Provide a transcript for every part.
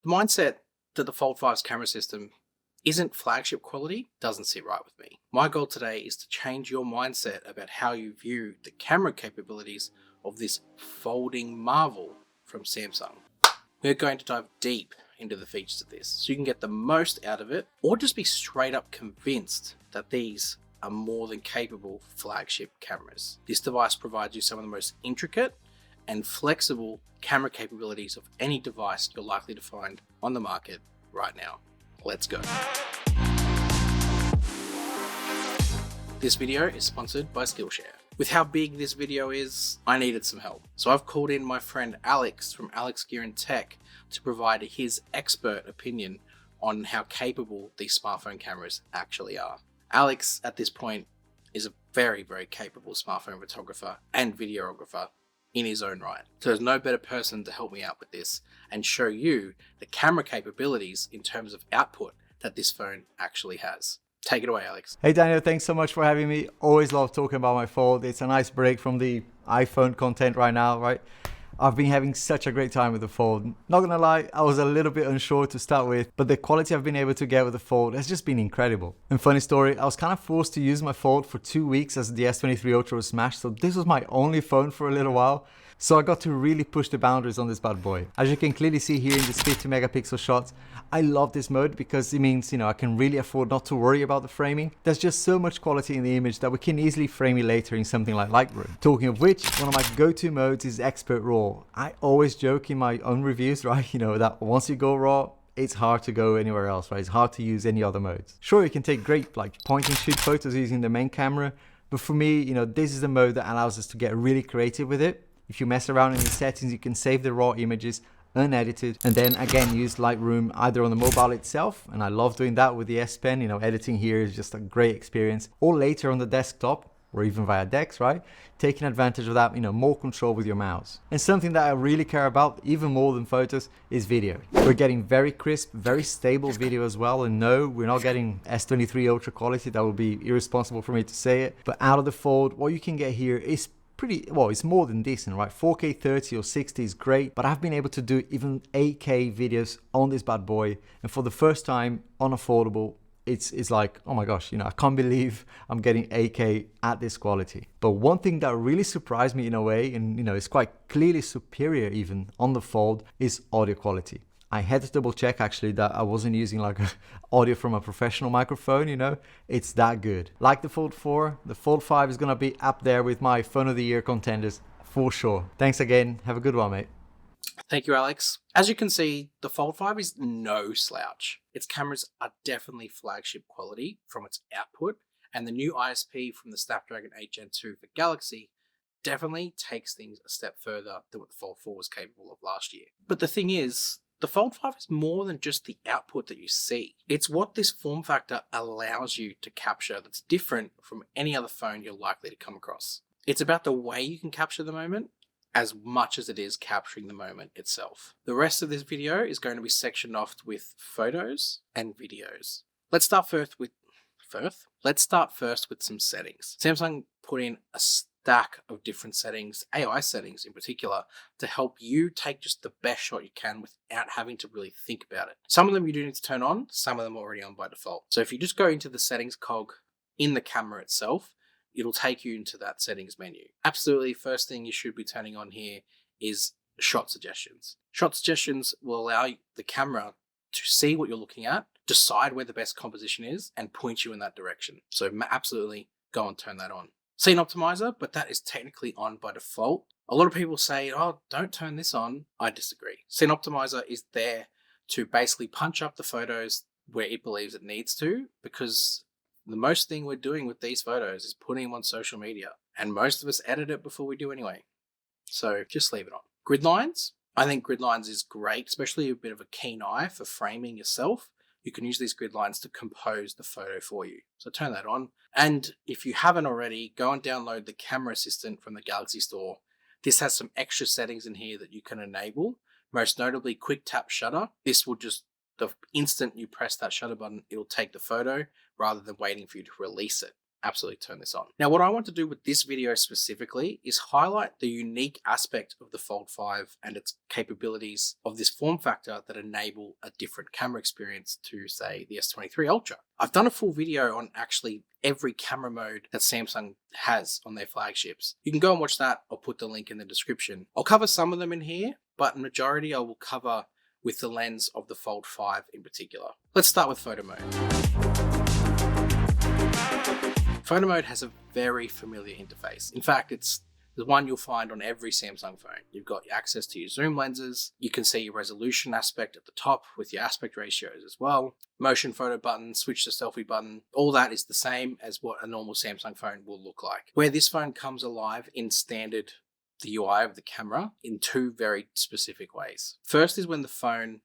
The mindset that the Fold5's camera system isn't flagship quality doesn't sit right with me. My goal today is to change your mindset about how you view the camera capabilities of this folding marvel from Samsung. We're going to dive deep into the features of this so you can get the most out of it, or just be straight up convinced that these are more than capable flagship cameras. This device provides you some of the most intricate and flexible camera capabilities of any device you're likely to find on the market right now. Let's go. This video is sponsored by Skillshare. With how big this video is, I needed some help. So I've called in my friend Alex from Alex Gear and Tech to provide his expert opinion on how capable these smartphone cameras actually are. Alex, at this point, is a very, very capable smartphone photographer and videographer in his own right. So there's no better person to help me out with this and show you the camera capabilities in terms of output that this phone actually has. Take it away, Alex. Hey Daniel, thanks so much for having me. Always love talking about my Fold. It's a nice break from the iPhone content right now, right? I've been having such a great time with the Fold. Not gonna lie, I was a little bit unsure to start with, but the quality I've been able to get with the Fold has just been incredible. And funny story, I was kind of forced to use my Fold for 2 weeks as the S23 Ultra was smashed, so this was my only phone for a little while. So I got to really push the boundaries on this bad boy. As you can clearly see here in this 50 megapixel shots, I love this mode because it means, I can really afford not to worry about the framing. There's just so much quality in the image that we can easily frame it later in something like Lightroom. Talking of which, one of my go-to modes is Expert RAW. I always joke in my own reviews, right? That once you go RAW, it's hard to go anywhere else, right? It's hard to use any other modes. Sure, you can take great point and shoot photos using the main camera, but for me, this is the mode that allows us to get really creative with it. If you mess around in the settings, you can save the raw images unedited and then again use Lightroom either on the mobile itself, and I love doing that with the S Pen. Editing here is just a great experience, or later on the desktop or even via DeX, right? Taking advantage of that, more control with your mouse. And something that I really care about even more than photos is video. We're getting very crisp, very stable video as well, and no, we're not getting S23 Ultra quality. That would be irresponsible for me to say it, but out of the Fold, what you can get here is it's more than decent, right? 4K 30 or 60 is great, but I've been able to do even 8K videos on this bad boy, and for the first time on a Foldable, it's like, oh my gosh, I can't believe I'm getting 8K at this quality. But one thing that really surprised me in a way, and it's quite clearly superior even on the Fold, is audio quality. I had to double check actually that I wasn't using like audio from a professional microphone, it's that good. Like the Fold 4, the Fold 5 is gonna be up there with my phone of the year contenders for sure. Thanks again, have a good one, mate. Thank you, Alex. As you can see, the Fold 5 is no slouch. Its cameras are definitely flagship quality from its output, and the new ISP from the Snapdragon 8 Gen 2 for Galaxy definitely takes things a step further than what the Fold 4 was capable of last year. But the thing is, the Fold 5 is more than just the output that you see. It's what this form factor allows you to capture that's different from any other phone you're likely to come across. It's about the way you can capture the moment as much as it is capturing the moment itself. The rest of this video is going to be sectioned off with photos and videos. Let's start first with some settings. Samsung put in a stack of different settings, AI settings in particular, to help you take just the best shot you can without having to really think about it. Some of them you do need to turn on, some of them are already on by default. So if you just go into the settings cog in the camera itself, it'll take you into that settings menu. Absolutely, first thing you should be turning on here is shot suggestions. Shot suggestions will allow the camera to see what you're looking at, decide where the best composition is, and point you in that direction. So absolutely go and turn that on. Scene optimizer, but that is technically on by default. A lot of people say, oh, don't turn this on. I disagree. Scene optimizer is there to basically punch up the photos where it believes it needs to, because the most thing we're doing with these photos is putting them on social media, and most of us edit it before we do anyway. So just leave it on. Grid lines. I think grid lines is great, especially a bit of a keen eye for framing yourself. You can use these grid lines to compose the photo for you. So turn that on. And if you haven't already, go and download the camera assistant from the Galaxy Store. This has some extra settings in here that you can enable, most notably quick tap shutter. This will just, the instant you press that shutter button, it'll take the photo rather than waiting for you to release it. absolutely turn this on. Now, what I want to do with this video specifically is highlight the unique aspect of the Fold 5 and its capabilities of this form factor that enable a different camera experience to, say, the S23 Ultra. I've done a full video on actually every camera mode that Samsung has on their flagships. You can go and watch that. I'll put the link in the description. I'll cover some of them in here, but majority I will cover with the lens of the Fold 5 in particular. Let's start with photo mode. Photo mode has a very familiar interface. In fact, it's the one you'll find on every Samsung phone. You've got access to your zoom lenses. You can see your resolution aspect at the top with your aspect ratios as well. Motion photo button, switch to selfie button. All that is the same as what a normal Samsung phone will look like. Where this phone comes alive in standard, the UI of the camera, in two very specific ways. First is when the phone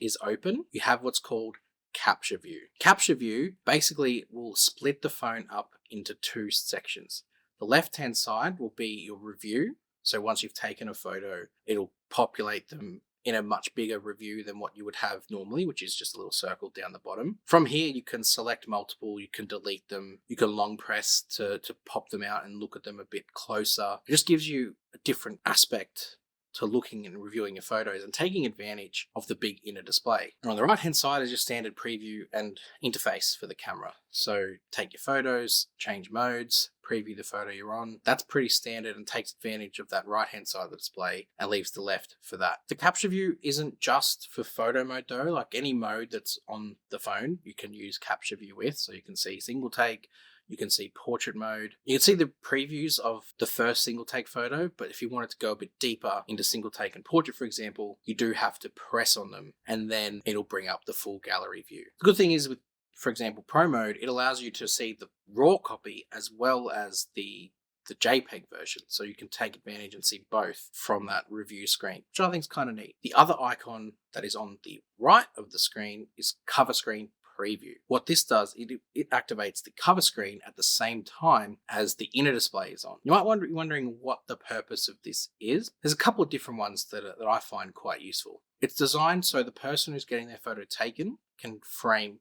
is open, you have what's called capture view. Capture view basically will split the phone up into two sections. The left-hand side will be your review. So once you've taken a photo, it'll populate them in a much bigger review than what you would have normally, which is just a little circle down the bottom. From here, you can select multiple, you can delete them, you can long press to pop them out and look at them a bit closer. It just gives you a different aspect to looking and reviewing your photos and taking advantage of the big inner display. And on the right hand side is your standard preview and interface for the camera. So take your photos, change modes, preview the photo you're on. That's pretty standard and takes advantage of that right hand side of the display and leaves the left for that. The capture view isn't just for photo mode though. Like any mode that's on the phone, you can use capture view with. So you can see single take, you can see portrait mode. You can see the previews of the first single take photo, but if you wanted to go a bit deeper into single take and portrait, for example, you do have to press on them and then it'll bring up the full gallery view. The good thing is with, for example, Pro mode, it allows you to see the raw copy as well as the JPEG version. So you can take advantage and see both from that review screen, which I think is kind of neat. The other icon that is on the right of the screen is cover screen preview. What this does, it activates the cover screen at the same time as the inner display is on. You might be wondering what the purpose of this is. There's a couple of different ones that I find quite useful. It's designed so the person who's getting their photo taken can frame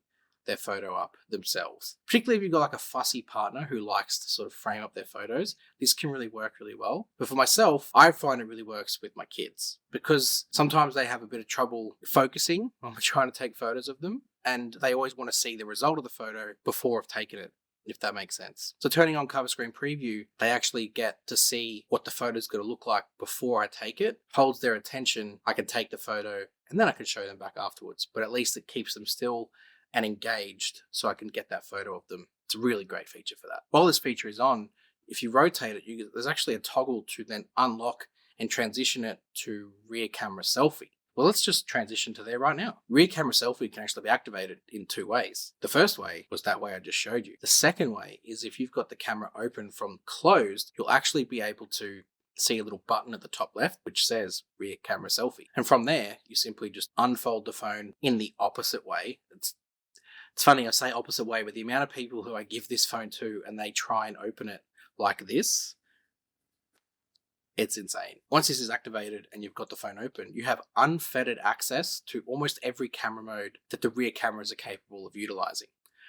their photo up themselves. Particularly if you've got like a fussy partner who likes to sort of frame up their photos, this can really work really well. But for myself, I find it really works with my kids because sometimes they have a bit of trouble focusing when we're trying to take photos of them, and they always want to see the result of the photo before I've taken it, if that makes sense. So turning on cover screen preview, they actually get to see what the photo's going to look like before I take it, holds their attention. I can take the photo and then I can show them back afterwards, but at least it keeps them still and engaged so I can get that photo of them. It's a really great feature for that. While this feature is on, if you rotate it, there's actually a toggle to then unlock and transition it to rear camera selfie. Well, let's just transition to there right now. Rear camera selfie can actually be activated in two ways. The first way was that way I just showed you. The second way is if you've got the camera open from closed, you'll actually be able to see a little button at the top left which says rear camera selfie. And from there, you simply just unfold the phone in the opposite way. It's funny, I say opposite way, but the amount of people who I give this phone to and they try and open it like this, it's insane. Once this is activated and you've got the phone open, you have unfettered access to almost every camera mode that the rear cameras are capable of utilizing.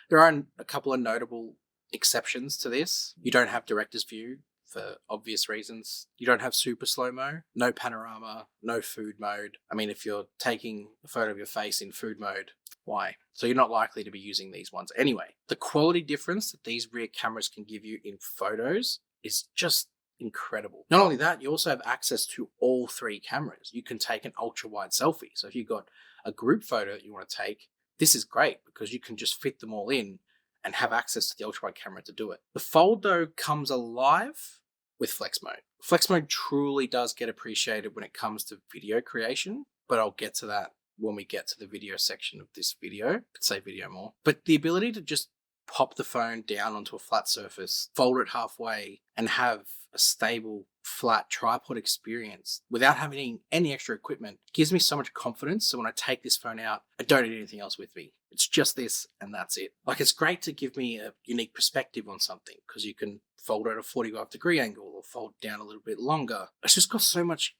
There are a couple of notable exceptions to this. You don't have director's view for obvious reasons. You don't have super slow-mo, no panorama, no food mode. I mean, if you're taking a photo of your face in food mode, why? So you're not likely to be using these ones anyway. The quality difference that these rear cameras can give you in photos is just incredible. Not only that, you also have access to all three cameras. You can take an ultra wide selfie. So if you've got a group photo that you want to take, this is great because you can just fit them all in and have access to the ultra wide camera to do it. The Fold though comes alive with flex mode. Flex mode truly does get appreciated when it comes to video creation, but I'll get to that when we get to the video section of this video. Could say video more. But the ability to just pop the phone down onto a flat surface, fold it halfway, and have a stable, flat tripod experience without having any extra equipment gives me so much confidence. So when I take this phone out, I don't need anything else with me. It's just this and that's it. Like, it's great to give me a unique perspective on something because you can fold it at a 45-degree angle or fold down a little bit longer. It's just got so much,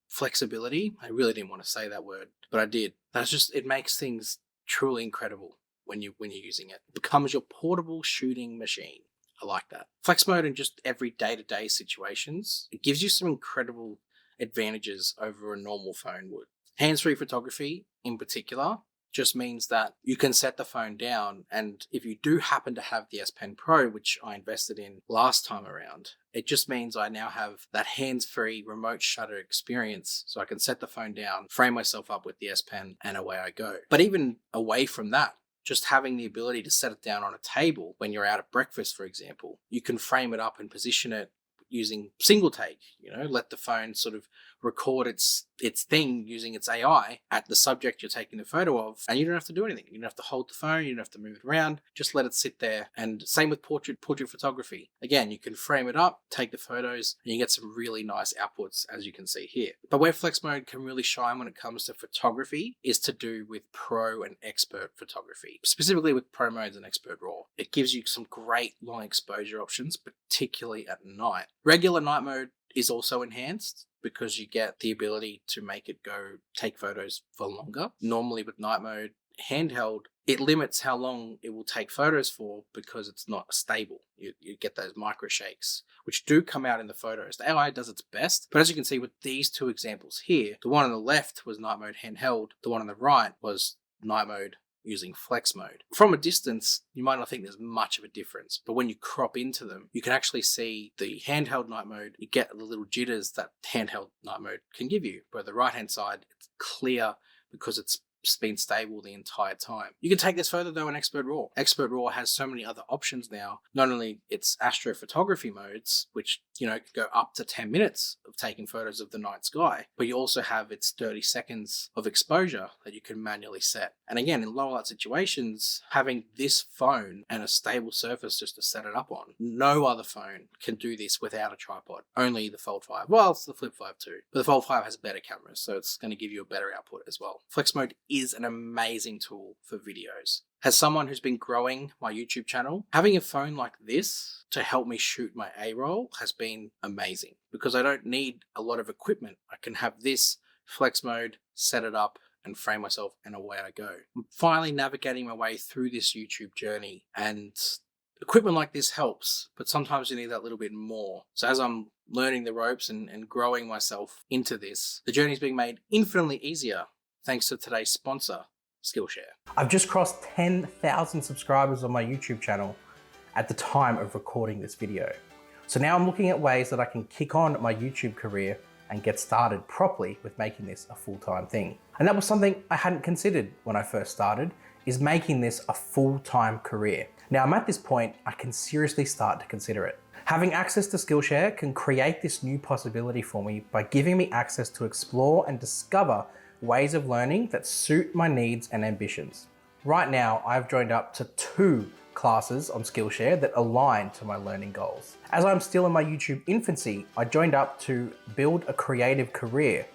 flexibility. I really didn't want to say that word, but I did. It makes things truly incredible when you're using it. It becomes your portable shooting machine. I like that. Flex mode in just every day-to-day situations, it gives you some incredible advantages over a normal phone would. Hands-free photography in particular just means that you can set the phone down, and if you do happen to have the S Pen Pro, which I invested in last time around, it just means I now have that hands-free remote shutter experience, so I can set the phone down, frame myself up with the S Pen, and away I go. But even away from that, just having the ability to set it down on a table when you're out at breakfast, for example, you can frame it up and position it using single take, let the phone sort of record its thing using its AI at the subject you're taking the photo of, and you don't have to do anything. You don't have to hold the phone, you don't have to move it around, just let it sit there. And same with portrait photography. Again, you can frame it up, take the photos, and you get some really nice outputs, as you can see here. But where flex mode can really shine when it comes to photography is to do with pro and expert photography, specifically with pro modes and expert raw. It gives you some great long exposure options, particularly at night. Regular night mode is also enhanced because you get the ability to make it go take photos for longer. Normally with night mode handheld, it limits how long it will take photos for because it's not stable. You get those micro shakes, which do come out in the photos. The AI does its best, but as you can see with these two examples here, the one on the left was night mode handheld, the one on the right was night mode using flex mode. From a distance, you might not think there's much of a difference, but when you crop into them, you can actually see the handheld night mode. You get the little jitters that handheld night mode can give you, but the right-hand side, it's clear because it's been stable the entire time. You can take this further though in Expert RAW. Expert RAW has so many other options now. Not only its astrophotography modes, which can go up to 10 minutes of taking photos of the night sky, but you also have its 30 seconds of exposure that you can manually set. And again, in low light situations, having this phone and a stable surface just to set it up on, no other phone can do this without a tripod. Only the Fold5. Well, it's the Flip 5 too, but the Fold5 has better cameras, so it's going to give you a better output as well. Flex mode is an amazing tool for videos. As someone who's been growing my YouTube channel, having a phone like this to help me shoot my A-roll has been amazing because I don't need a lot of equipment. I can have this flex mode, set it up, and frame myself, and away I go. I'm finally navigating my way through this YouTube journey, and equipment like this helps, but sometimes you need that little bit more. So as I'm learning the ropes and growing myself into this, the journey is being made infinitely easier thanks to today's sponsor, Skillshare. I've just crossed 10,000 subscribers on my YouTube channel at the time of recording this video. So now I'm looking at ways that I can kick on my YouTube career and get started properly with making this a full-time thing. And that was something I hadn't considered when I first started, is making this a full-time career. Now I'm at this point, I can seriously start to consider it. Having access to Skillshare can create this new possibility for me by giving me access to explore and discover ways of learning that suit my needs and ambitions. Right now, I've joined up to 2 classes on Skillshare that align to my learning goals. As I'm still in my YouTube infancy, I joined up to build a creative career.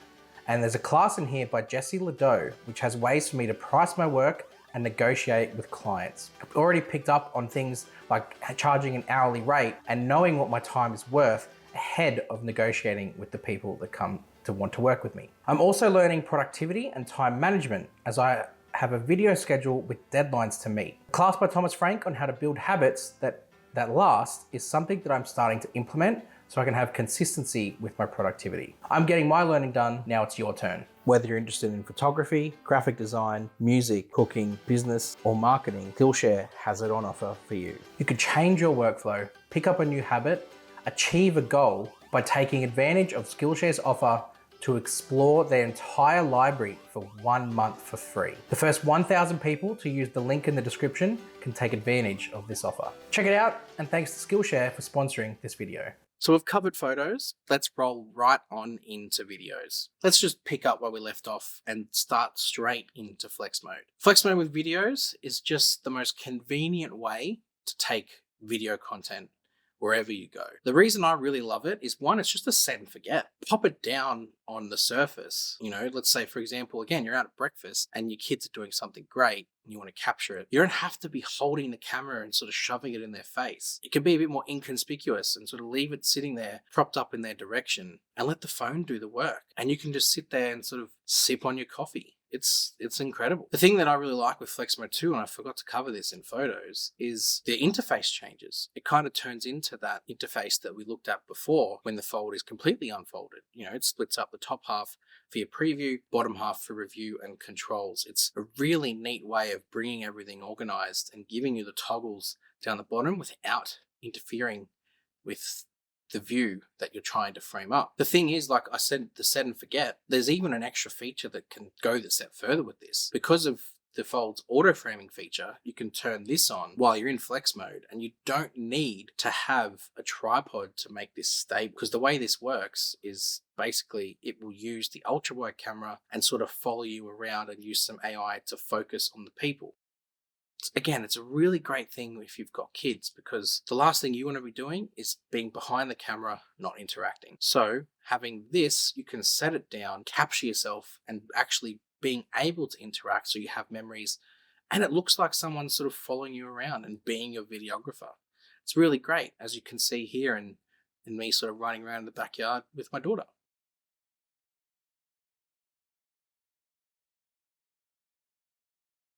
And there's a class in here by Jessie Ladeau, which has ways for me to price my work and negotiate with clients. I've already picked up on things like charging an hourly rate and knowing what my time is worth ahead of negotiating with the people that come to want to work with me. I'm also learning productivity and time management as I have a video schedule with deadlines to meet. A class by Thomas Frank on how to build habits that last is something that I'm starting to implement so I can have consistency with my productivity. I'm getting my learning done, now it's your turn. Whether you're interested in photography, graphic design, music, cooking, business, or marketing, Skillshare has it on offer for you. You could change your workflow, pick up a new habit, achieve a goal by taking advantage of Skillshare's offer to explore their entire library for 1 month for free. The first 1,000 people to use the link in the description can take advantage of this offer. Check it out, and thanks to Skillshare for sponsoring this video. So we've covered photos, let's roll right on into videos. Let's just pick up where we left off and start straight into flex mode. Flex mode with videos is just the most convenient way to take video content wherever you go. The reason I really love it is, one, it's just a set and forget. Pop it down on the surface. Let's say, for example, again, you're out at breakfast and your kids are doing something great and you want to capture it. You don't have to be holding the camera and sort of shoving it in their face. It can be a bit more inconspicuous and sort of leave it sitting there propped up in their direction and let the phone do the work. And you can just sit there and sort of sip on your coffee. It's incredible. The thing that I really like with Flex Mode 2, and I forgot to cover this in photos, is the interface changes. It kind of turns into that interface that we looked at before when the fold is completely unfolded. You know, it splits up the top half for your preview, bottom half for review and controls. It's a really neat way of bringing everything organized and giving you the toggles down the bottom without interfering with the view that you're trying to frame up. The thing is, like I said, the set and forget, there's even an extra feature that can go the step further with this. Because of the Fold's auto framing feature, you can turn this on while you're in flex mode, and you don't need to have a tripod to make this stable, because the way this works is basically it will use the ultra wide camera and sort of follow you around and use some AI to focus on the people. Again, it's a really great thing if you've got kids, because the last thing you want to be doing is being behind the camera, not interacting. So having this, you can set it down, capture yourself, and actually being able to interact so you have memories, and it looks like someone's sort of following you around and being your videographer. It's really great, as you can see here, and me sort of running around in the backyard with my daughter.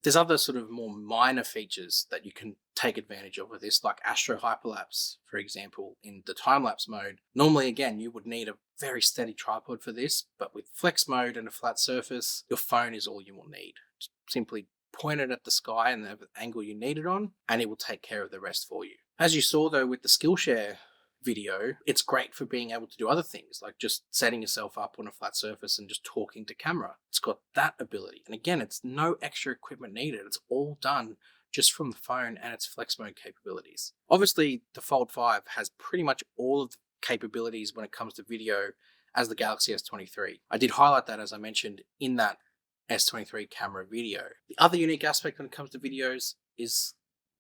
There's other sort of more minor features that you can take advantage of with this, like astro hyperlapse, for example, in the time-lapse mode. Normally, again, you would need a very steady tripod for this, but with flex mode and a flat surface, your phone is all you will need. Just simply point it at the sky and the angle you need it on, and it will take care of the rest for you. As you saw though with the Skillshare video, it's great for being able to do other things, like just setting yourself up on a flat surface and just talking to camera. It's got that ability. And again, it's no extra equipment needed. It's all done just from the phone and its flex mode capabilities. Obviously, the Fold 5 has pretty much all of the capabilities when it comes to video as the Galaxy S23. I did highlight that, as I mentioned, in that S23 camera video. The other unique aspect when it comes to videos is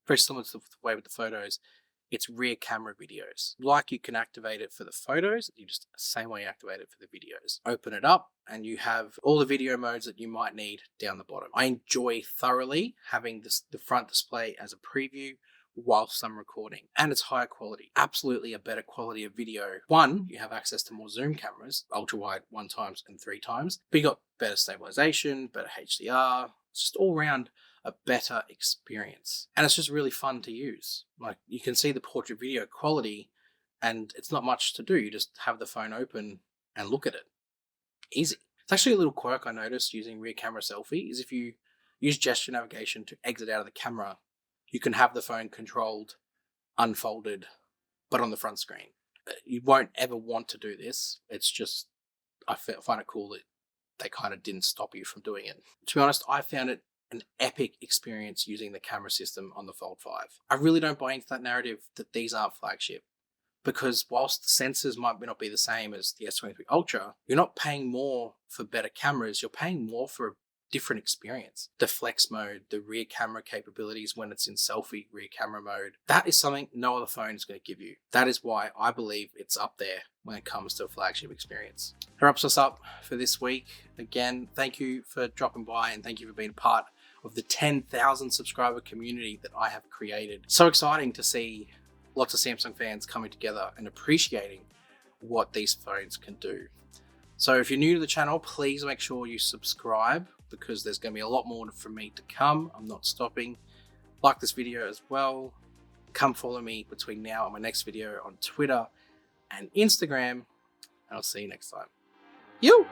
very similar to the way with the photos. It's rear camera videos. Like you can activate it for the photos, you just the same way you activate it for the videos. Open it up and you have all the video modes that you might need down the bottom. I enjoy thoroughly having the front display as a preview whilst I'm recording, and it's higher quality. Absolutely a better quality of video. One, you have access to more zoom cameras, ultra wide 1x and 3x, but you got better stabilization, better HDR. It's just all around a better experience, and it's just really fun to use. Like, you can see the portrait video quality, and it's not much to do. You just have the phone open and look at it. Easy. It's actually a little quirk I noticed using rear camera selfie is if you use gesture navigation to exit out of the camera, you can have the phone controlled, unfolded, but on the front screen. You won't ever want to do this. It's just, I find it cool that they kind of didn't stop you from doing it. To be honest, I found it an epic experience using the camera system on the Fold 5. I really don't buy into that narrative that these aren't flagship, because whilst the sensors might not be the same as the S23 Ultra, you're not paying more for better cameras, you're paying more for a different experience. The flex mode, the rear camera capabilities when it's in selfie rear camera mode, that is something no other phone is going to give you. That is why I believe it's up there when it comes to a flagship experience. That wraps us up for this week. Again, thank you for dropping by, and thank you for being a part of the 10,000 subscriber community that I have created. So exciting to see lots of Samsung fans coming together and appreciating what these phones can do. So if you're new to the channel, please make sure you subscribe, because there's going to be a lot more from me to come. I'm not stopping. Like this video as well. Come follow me between now and my next video on Twitter and Instagram, and I'll see you next time. You!